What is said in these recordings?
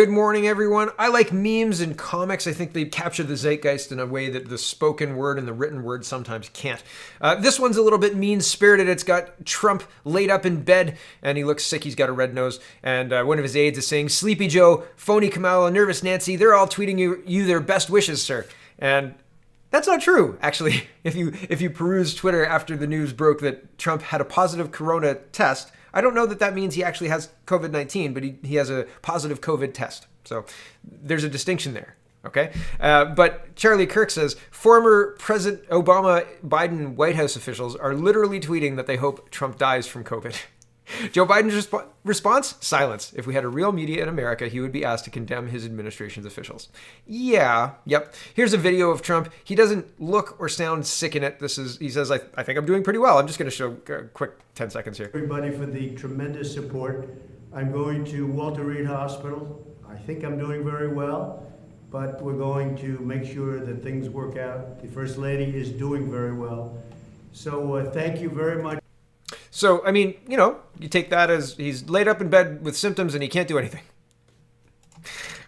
Good morning, everyone. I like memes and comics. I think they capture the zeitgeist in a way that the spoken word and the written word sometimes can't. This one's a little bit mean-spirited. It's got Trump laid up in bed, and he looks sick. He's got a red nose. And one of his aides is saying, "Sleepy Joe, phony Kamala, nervous Nancy, they're all tweeting you their best wishes, sir." And that's not true, actually. If you peruse Twitter after the news broke that Trump had a positive corona test, I don't know that means he actually has COVID-19, but he has a positive COVID test. So there's a distinction there, okay? But Charlie Kirk says, former President Obama, Biden White House officials are literally tweeting that they hope Trump dies from COVID. Joe Biden's response? Silence. If we had a real media in America, he would be asked to condemn his administration's officials. Yeah, yep. Here's a video of Trump. He doesn't look or sound sick in it. He says, I think I'm doing pretty well. I'm just going to show a quick 10 seconds here. Everybody for the tremendous support. I'm going to Walter Reed Hospital. I think I'm doing very well, but we're going to make sure that things work out. The First Lady is doing very well. So thank you very much. So, I mean, you take that as he's laid up in bed with symptoms and he can't do anything.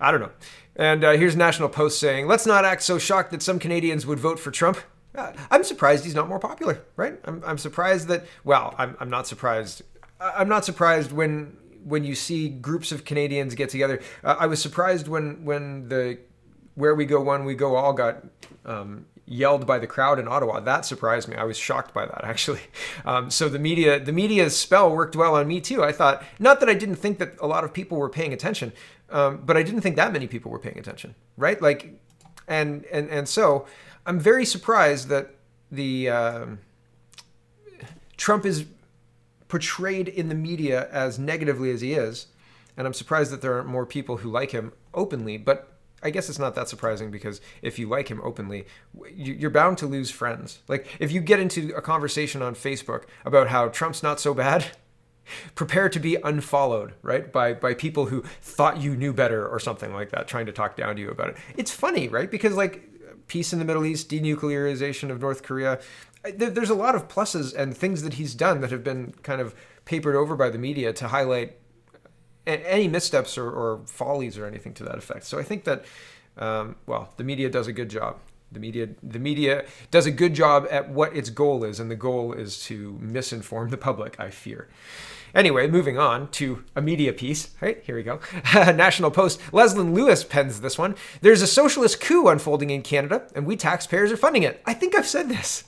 I don't know. And here's National Post saying, let's not act so shocked that some Canadians would vote for Trump. I'm surprised he's not more popular, right? I'm surprised that, well, I'm not surprised. I'm not surprised when you see groups of Canadians get together. I was surprised when the Where We Go One, We Go All got yelled by the crowd in Ottawa. That surprised me. I was shocked by that, actually. So the media's spell worked well on me too. I thought, not that I didn't think that a lot of people were paying attention, but I didn't think that many people were paying attention, right? Like, and so I'm very surprised that the Trump is portrayed in the media as negatively as he is, and I'm surprised that there aren't more people who like him openly, but I guess it's not that surprising because if you like him openly, you're bound to lose friends. Like, if you get into a conversation on Facebook about how Trump's not so bad, prepare to be unfollowed, right? By people who thought you knew better or something like that, trying to talk down to you about it. It's funny, right? Because like peace in the Middle East, denuclearization of North Korea, there's a lot of pluses and things that he's done that have been kind of papered over by the media to highlight any missteps or follies or anything to that effect. So I think that, the media does a good job. The media does a good job at what its goal is, and the goal is to misinform the public, I fear. Anyway, moving on to a media piece. Right, here we go. National Post. Leslyn Lewis pens this one. There's a socialist coup unfolding in Canada, and we taxpayers are funding it. I think I've said this.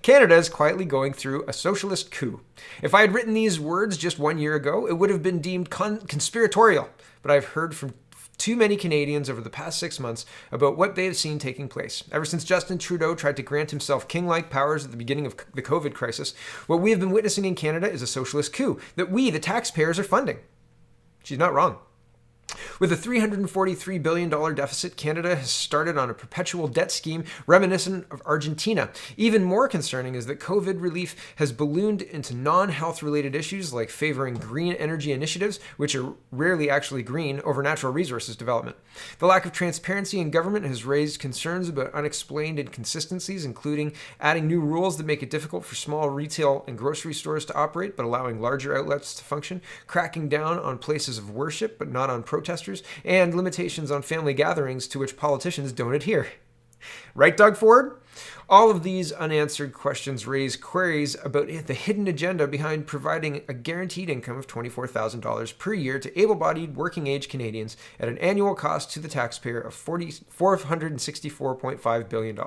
Canada is quietly going through a socialist coup. If I had written these words just 1 year ago, it would have been deemed conspiratorial. But I've heard from too many Canadians over the past 6 months about what they have seen taking place. Ever since Justin Trudeau tried to grant himself king-like powers at the beginning of the COVID crisis, what we have been witnessing in Canada is a socialist coup that we, the taxpayers, are funding. She's not wrong. With a $343 billion deficit, Canada has started on a perpetual debt scheme reminiscent of Argentina. Even more concerning is that COVID relief has ballooned into non-health related issues like favoring green energy initiatives, which are rarely actually green, over natural resources development. The lack of transparency in government has raised concerns about unexplained inconsistencies, including adding new rules that make it difficult for small retail and grocery stores to operate, but allowing larger outlets to function, cracking down on places of worship, but not on protesters, and limitations on family gatherings to which politicians don't adhere. Right, Doug Ford? All of these unanswered questions raise queries about the hidden agenda behind providing a guaranteed income of $24,000 per year to able-bodied working-age Canadians at an annual cost to the taxpayer of $464.5 billion.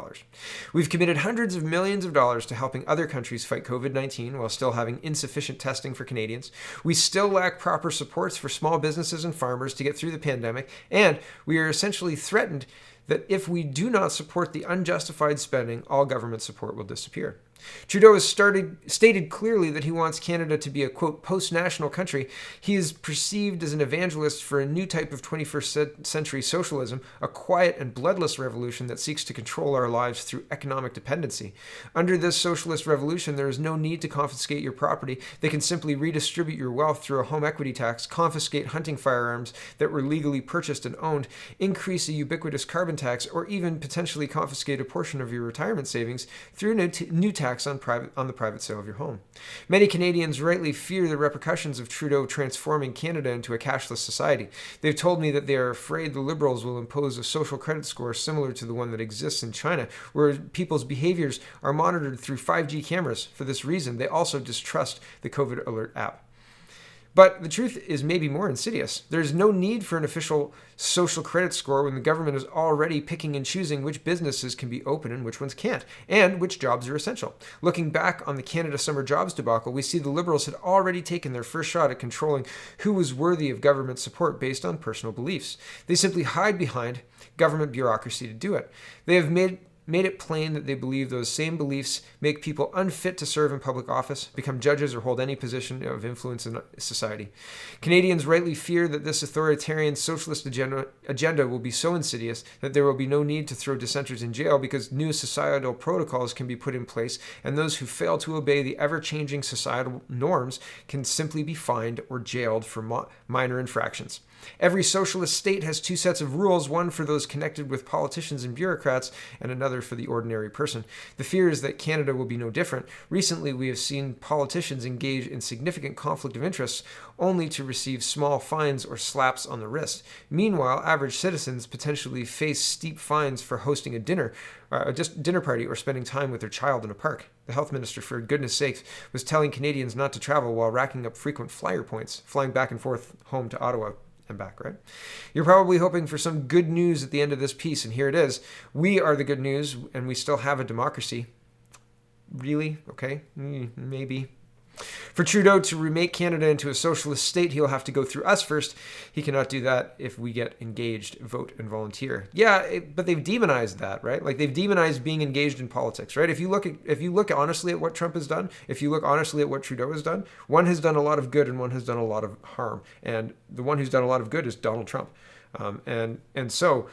We've committed hundreds of millions of dollars to helping other countries fight COVID-19 while still having insufficient testing for Canadians. We still lack proper supports for small businesses and farmers to get through the pandemic, and we are essentially threatened that if we do not support the unjustified spending, all government support will disappear. Trudeau has stated clearly that he wants Canada to be a, quote, post-national country. He is perceived as an evangelist for a new type of 21st century socialism, a quiet and bloodless revolution that seeks to control our lives through economic dependency. Under this socialist revolution, there is no need to confiscate your property. They can simply redistribute your wealth through a home equity tax, confiscate hunting firearms that were legally purchased and owned, increase a ubiquitous carbon tax, or even potentially confiscate a portion of your retirement savings through new tax tax on the private sale of your home. Many Canadians rightly fear the repercussions of Trudeau transforming Canada into a cashless society. They've told me that they are afraid the Liberals will impose a social credit score similar to the one that exists in China, where people's behaviors are monitored through 5G cameras. For this reason, they also distrust the COVID Alert app. But the truth is maybe more insidious. There's no need for an official social credit score when the government is already picking and choosing which businesses can be open and which ones can't, and which jobs are essential. Looking back on the Canada summer jobs debacle, we see the Liberals had already taken their first shot at controlling who was worthy of government support based on personal beliefs. They simply hide behind government bureaucracy to do it. They have made it plain that they believe those same beliefs make people unfit to serve in public office, become judges, or hold any position of influence in society. Canadians rightly fear that this authoritarian socialist agenda will be so insidious that there will be no need to throw dissenters in jail because new societal protocols can be put in place, and those who fail to obey the ever-changing societal norms can simply be fined or jailed for minor infractions. Every socialist state has two sets of rules, one for those connected with politicians and bureaucrats, and another for the ordinary person. The fear is that Canada will be no different. Recently, we have seen politicians engage in significant conflict of interests only to receive small fines or slaps on the wrist. Meanwhile, average citizens potentially face steep fines for hosting a dinner party or spending time with their child in a park. The health minister, for goodness sakes, was telling Canadians not to travel while racking up frequent flyer points, flying back and forth home to Ottawa and back, right? You're probably hoping for some good news at the end of this piece, and here it is. We are the good news, and we still have a democracy. Really? Okay, maybe. For Trudeau to remake Canada into a socialist state, he'll have to go through us first. He cannot do that if we get engaged, vote, and volunteer. Yeah, but they've demonized that, right? Like they've demonized being engaged in politics, right? If you look honestly at what Trump has done, if you look honestly at what Trudeau has done, one has done a lot of good and one has done a lot of harm. And the one who's done a lot of good is Donald Trump. And so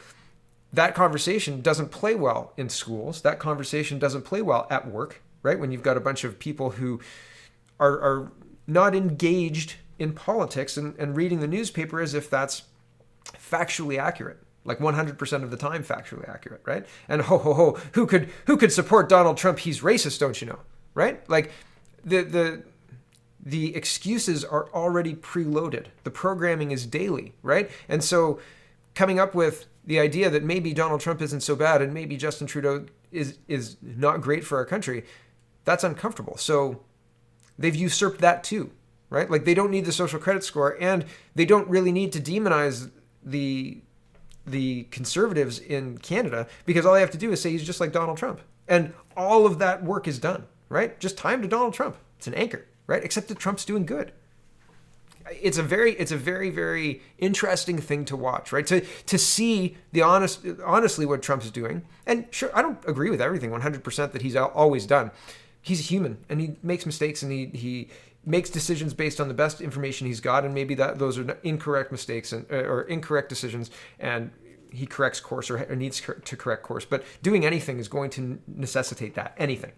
that conversation doesn't play well in schools. That conversation doesn't play well at work, right? When you've got a bunch of people who are not engaged in politics and reading the newspaper as if that's factually accurate, like 100% of the time factually accurate, right? And who could support Donald Trump? He's racist, don't you know, right? Like the excuses are already preloaded. The programming is daily, right? And so coming up with the idea that maybe Donald Trump isn't so bad and maybe Justin Trudeau is not great for our country, that's uncomfortable. So they've usurped that too, right? Like they don't need the social credit score, and they don't really need to demonize the conservatives in Canada, because all they have to do is say he's just like Donald Trump, and all of that work is done, right? Just time to Donald Trump. It's an anchor, right? Except that Trump's doing good. It's a very, very interesting thing to watch, right? To see honestly what Trump is doing. And sure, I don't agree with everything 100% that he's always done. He's human and he makes mistakes, and he makes decisions based on the best information he's got, and maybe those are incorrect mistakes or incorrect decisions, and he corrects course or needs to correct course. But doing anything is going to necessitate that. Anything.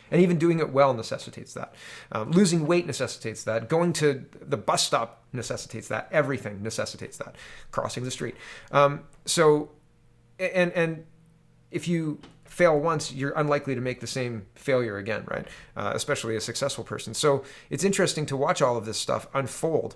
And even doing it well necessitates that. Losing weight necessitates that. Going to the bus stop necessitates that. Everything necessitates that. Crossing the street. So if you fail once, you're unlikely to make the same failure again, right? Especially a successful person. So it's interesting to watch all of this stuff unfold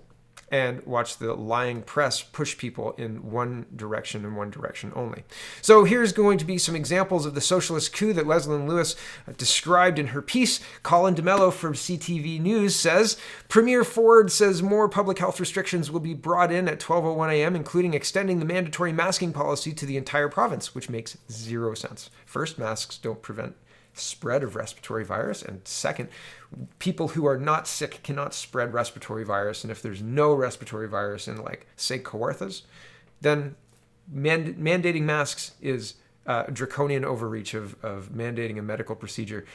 and watch the lying press push people in one direction and one direction only. So here's going to be some examples of the socialist coup that Leslyn Lewis described in her piece. Colin DeMello from CTV News says, Premier Ford says more public health restrictions will be brought in at 12:01 a.m., including extending the mandatory masking policy to the entire province, which makes zero sense. First, masks don't prevent spread of respiratory virus, and second, people who are not sick cannot spread respiratory virus. And if there's no respiratory virus in, like, say, Kawarthas, then mandating masks is a draconian overreach of mandating a medical procedure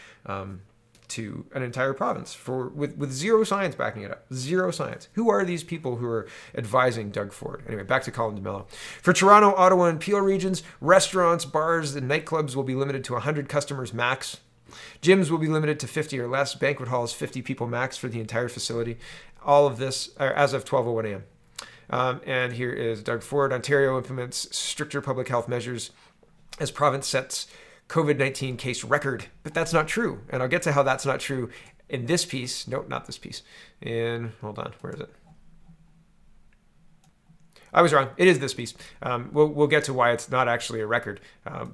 to an entire province with zero science backing it up. Zero science. Who are these people who are advising Doug Ford? Anyway, back to Colin DeMello. For Toronto, Ottawa, and Peel regions, restaurants, bars, and nightclubs will be limited to 100 customers max. Gyms will be limited to 50 or less. Banquet halls, 50 people max for the entire facility. All of this as of 12:01 a.m. And here is Doug Ford. Ontario implements stricter public health measures as province sets COVID-19 case record. But that's not true. And I'll get to how that's not true in this piece. Nope, not this piece. Hold on, where is it? I was wrong. It is this piece. We'll get to why it's not actually a record,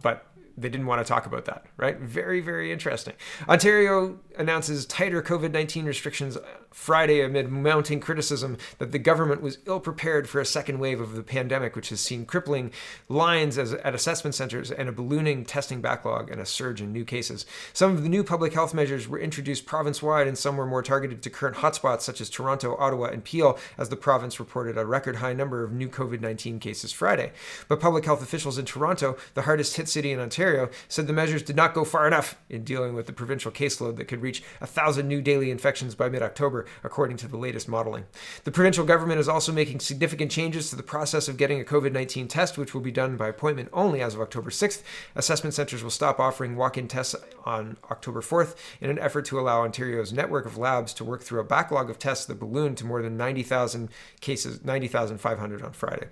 but they didn't want to talk about that, right? Very, very interesting. Ontario announces tighter COVID-19 restrictions Friday amid mounting criticism that the government was ill-prepared for a second wave of the pandemic, which has seen crippling lines at assessment centers and a ballooning testing backlog and a surge in new cases. Some of the new public health measures were introduced province-wide, and some were more targeted to current hotspots such as Toronto, Ottawa, and Peel, as the province reported a record high number of new COVID-19 cases Friday. But public health officials in Toronto, the hardest hit city in Ontario, said the measures did not go far enough in dealing with the provincial caseload that could reach 1,000 new daily infections by mid-October, according to the latest modeling. The provincial government is also making significant changes to the process of getting a COVID-19 test, which will be done by appointment only as of October 6th. Assessment centers will stop offering walk-in tests on October 4th in an effort to allow Ontario's network of labs to work through a backlog of tests that ballooned to more than 90,000 cases, 90,500 on Friday.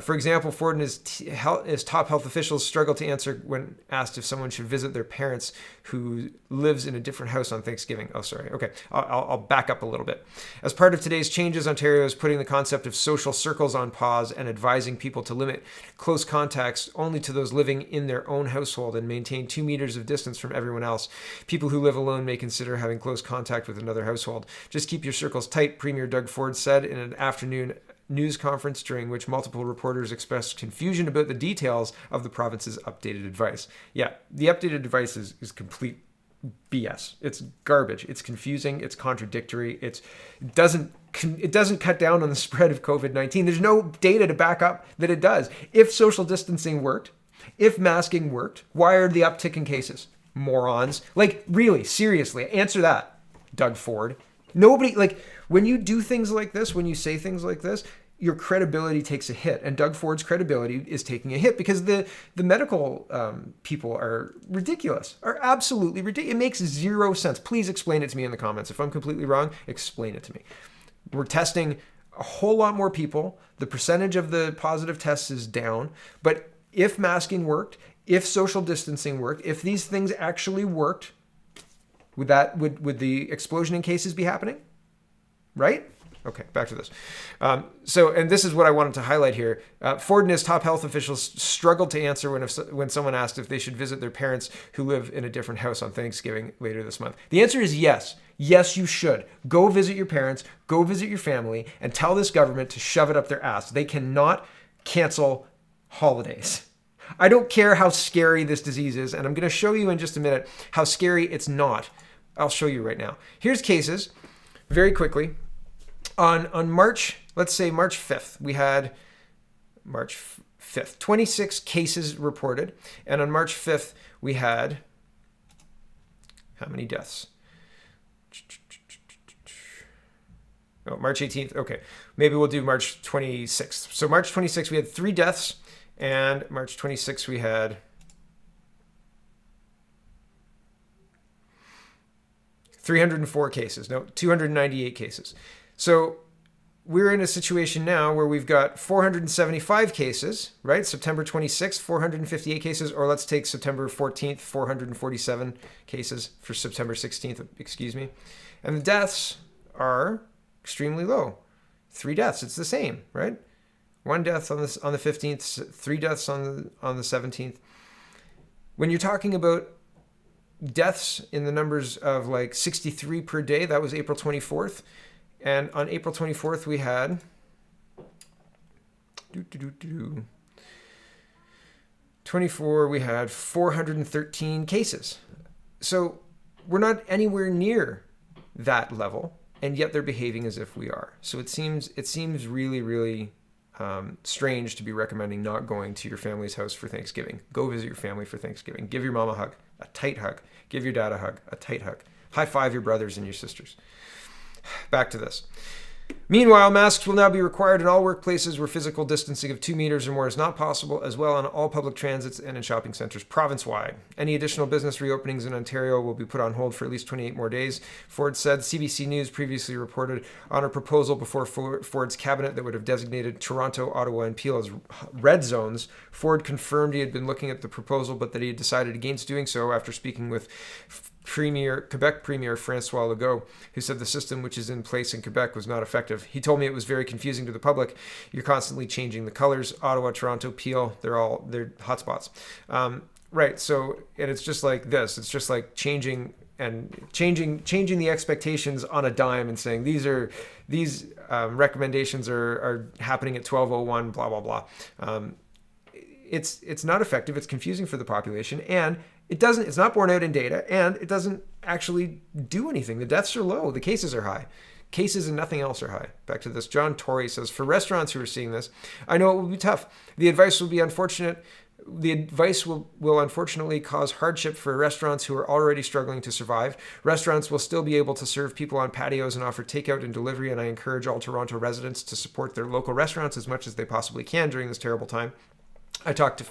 For example, Ford and his top health officials struggled to answer when asked if someone should visit their parents who lives in a different house on Thanksgiving. Oh, sorry. Okay, I'll back up a little bit. As part of today's changes, Ontario is putting the concept of social circles on pause and advising people to limit close contacts only to those living in their own household and maintain 2 meters of distance from everyone else. People who live alone may consider having close contact with another household. Just keep your circles tight, Premier Doug Ford said in an afternoon news conference during which multiple reporters expressed confusion about the details of the province's updated advice. Yeah, the updated advice is complete BS. It's garbage. It's confusing. It's contradictory. It doesn't cut down on the spread of COVID-19. There's no data to back up that it does. If social distancing worked, if masking worked, why are the uptick in cases? Morons. Like, really, seriously, answer that, Doug Ford. Nobody, like, when you do things like this, when you say things like this, your credibility takes a hit. And Doug Ford's credibility is taking a hit because the medical people are ridiculous, are absolutely ridiculous. It makes zero sense. Please explain it to me in the comments. If I'm completely wrong, explain it to me. We're testing a whole lot more people. The percentage of the positive tests is down. But if masking worked, if social distancing worked, if these things actually worked, would the explosion in cases be happening? Right? Okay, back to this. And this is what I wanted to highlight here. Ford and his top health officials struggled to answer when someone asked if they should visit their parents who live in a different house on Thanksgiving later this month. The answer is yes. Yes, you should. Go visit your parents, go visit your family, and tell this government to shove it up their ass. They cannot cancel holidays. I don't care how scary this disease is, and I'm going to show you in just a minute how scary it's not. I'll show you right now. Here's cases, very quickly. On March, let's say March 5th, we had March 5th, 26 cases reported. And on March 5th, we had how many deaths? Oh, March 18th. Okay, maybe we'll do March 26th. So March 26th, we had 3 deaths. And March 26th, we had 304 cases. No, 298 cases. So we're in a situation now where we've got 475 cases, right? September 26th, 458 cases, or let's take September 14th, 447 cases for September 16th, excuse me. And the deaths are extremely low. 3 deaths, it's the same, right? 1 death on the 15th, 3 deaths on the 17th. When you're talking about deaths in the numbers of like 63 per day, that was April 24th. And on April 24th, we had 24, we had 413 cases. So we're not anywhere near that level, and yet they're behaving as if we are. So it seems really, really strange to be recommending not going to your family's house for Thanksgiving. Go visit your family for Thanksgiving. Give your mom a hug, a tight hug. Give your dad a hug, a tight hug. High five your brothers and your sisters. Back to this. Meanwhile, masks will now be required in all workplaces where physical distancing of 2 meters or more is not possible, as well on all public transits and in shopping centres province-wide. Any additional business reopenings in Ontario will be put on hold for at least 28 more days, Ford said. CBC News previously reported on a proposal before Ford's cabinet that would have designated Toronto, Ottawa, and Peel as red zones. Ford confirmed he had been looking at the proposal, but that he had decided against doing so after speaking with Quebec Premier Francois Legault, who said the system which is in place in Quebec was not effective. He told me it was very confusing to the public. You're constantly changing the colors. Ottawa, Toronto, Peel, they're hotspots. Right. So, and it's just like this. It's just like changing the expectations on a dime and saying these recommendations are happening at 12:01. Blah blah blah. It's not effective. It's confusing for the population, and it's not borne out in data, and it doesn't actually do anything. The deaths are low. The cases are high. Cases and nothing else are high. Back to this. John Tory says, for restaurants who are seeing this, I know it will be tough. The advice will be unfortunate. The advice will unfortunately cause hardship for restaurants who are already struggling to survive. Restaurants will still be able to serve people on patios and offer takeout and delivery, and I encourage all Toronto residents to support their local restaurants as much as they possibly can during this terrible time. I talked to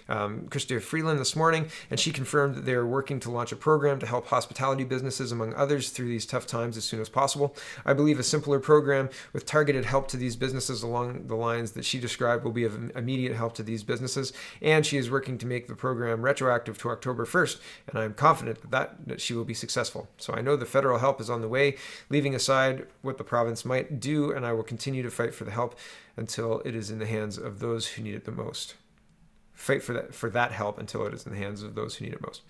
Chrystia Freeland this morning, and she confirmed that they are working to launch a program to help hospitality businesses, among others, through these tough times as soon as possible. I believe a simpler program with targeted help to these businesses along the lines that she described will be of immediate help to these businesses, and she is working to make the program retroactive to October 1st, and I am confident that she will be successful. So I know the federal help is on the way, leaving aside what the province might do, and I will continue to fight for the help until it is in the hands of those who need it the most. Fight for that help until it is in the hands of those who need it most.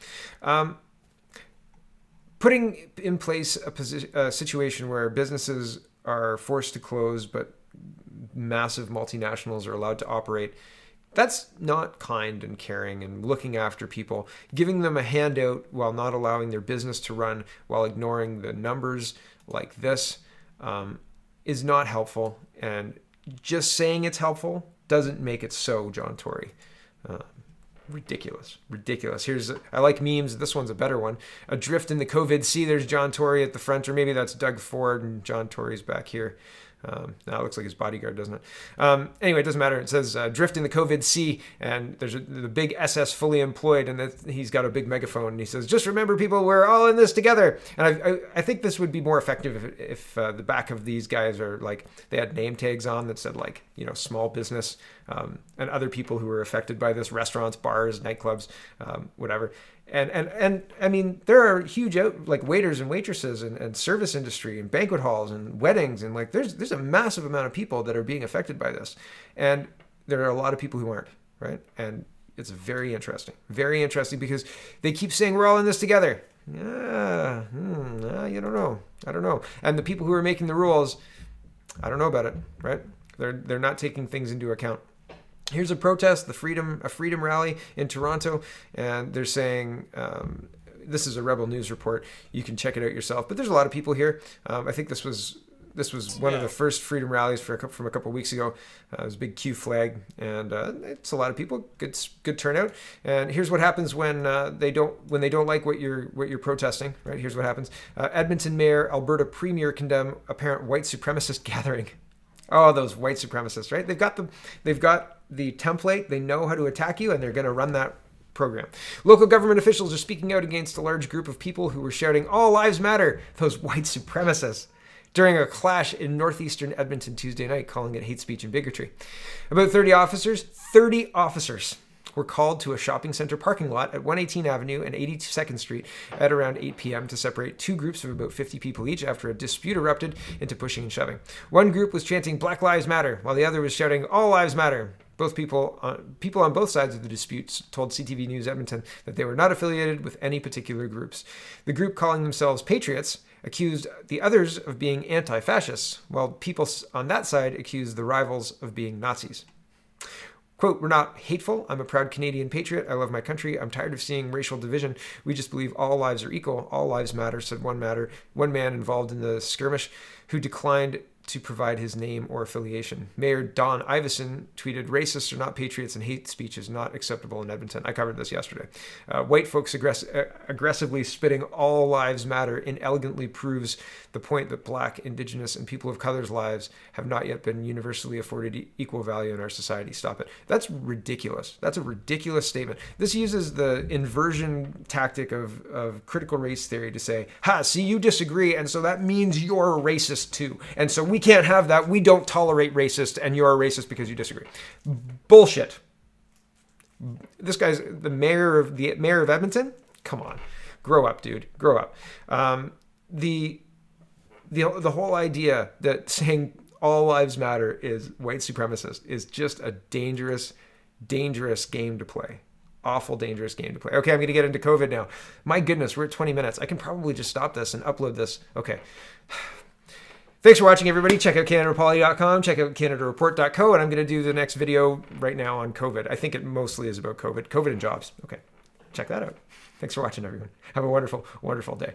Putting in place a situation where businesses are forced to close, but massive multinationals are allowed to operate, that's not kind and caring and looking after people. Giving them a handout while not allowing their business to run, while ignoring the numbers like this, is not helpful. And just saying it's helpful doesn't make it so, John Tory. Ridiculous. I like memes. This one's a better one. Adrift in the COVID sea. There's John Tory at the front, or maybe that's Doug Ford and John Tory's back here. Now it looks like his bodyguard, doesn't it? Anyway, it doesn't matter. It says drift in the COVID sea, and there's the big SS fully employed, and he's got a big megaphone, and he says, just remember, people, we're all in this together. And I think this would be more effective if the back of these guys are like, they had name tags on that said like, small business, and other people who were affected by this, restaurants, bars, nightclubs, whatever. And I mean, there are huge like waiters and waitresses and service industry and banquet halls and weddings, and like there's a massive amount of people that are being affected by this, and there are a lot of people who aren't, right? And it's very interesting because they keep saying we're all in this together. Yeah, you don't know. I don't know. And the people who are making the rules, I don't know about it, right? They're not taking things into account. Here's a protest, a freedom rally in Toronto, and they're saying, this is a Rebel News report. You can check it out yourself. But there's a lot of people here. I think this was one of the first freedom rallies from a couple of weeks ago. It was a big Q flag, and it's a lot of people. Good turnout. And here's what happens when they don't like what you're protesting. Right? Here's what happens. Edmonton Mayor, Alberta Premier condemn apparent white supremacist gathering. Oh, those white supremacists, right? They've got the template. They know how to attack you, and they're going to run that program. Local government officials are speaking out against a large group of people who were shouting, "All lives matter," those white supremacists, during a clash in northeastern Edmonton Tuesday night, calling it hate speech and bigotry. About 30 officers were called to a shopping center parking lot at 118 Avenue and 82nd Street at around 8 p.m. to separate two groups of about 50 people each after a dispute erupted into pushing and shoving. One group was chanting "Black Lives Matter," while the other was shouting "All Lives Matter." Both people on both sides of the disputes told CTV News Edmonton that they were not affiliated with any particular groups. The group, calling themselves Patriots, accused the others of being anti-fascists, while people on that side accused the rivals of being Nazis. Quote, "We're not hateful. I'm a proud Canadian patriot. I love my country. I'm tired of seeing racial division. We just believe all lives are equal. All lives matter," said one man involved in the skirmish, who declined to provide his name or affiliation. Mayor Don Iveson tweeted, "Racists are not patriots and hate speech is not acceptable in Edmonton." I covered this yesterday. White folks aggressively spitting "all lives matter" inelegantly proves the point that Black, Indigenous, and people of color's lives have not yet been universally afforded equal value in our society. Stop it. That's ridiculous. That's a ridiculous statement. This uses the inversion tactic of critical race theory to say, "Ha, see, you disagree, and so that means you're a racist too. And so we can't have that. We don't tolerate racist, and you're a racist because you disagree." Bullshit. This guy's the mayor of Edmonton. Come on, grow up, dude. Grow up. The whole idea that saying all lives matter is white supremacist is just a dangerous, dangerous game to play. Awful dangerous game to play. Okay, I'm going to get into COVID now. My goodness, we're at 20 minutes. I can probably just stop this and upload this. Okay. Thanks for watching, everybody. Check out CanadaPoly.com. Check out CanadaReport.co. And I'm going to do the next video right now on COVID. I think it mostly is about COVID and jobs. Okay, check that out. Thanks for watching, everyone. Have a wonderful, wonderful day.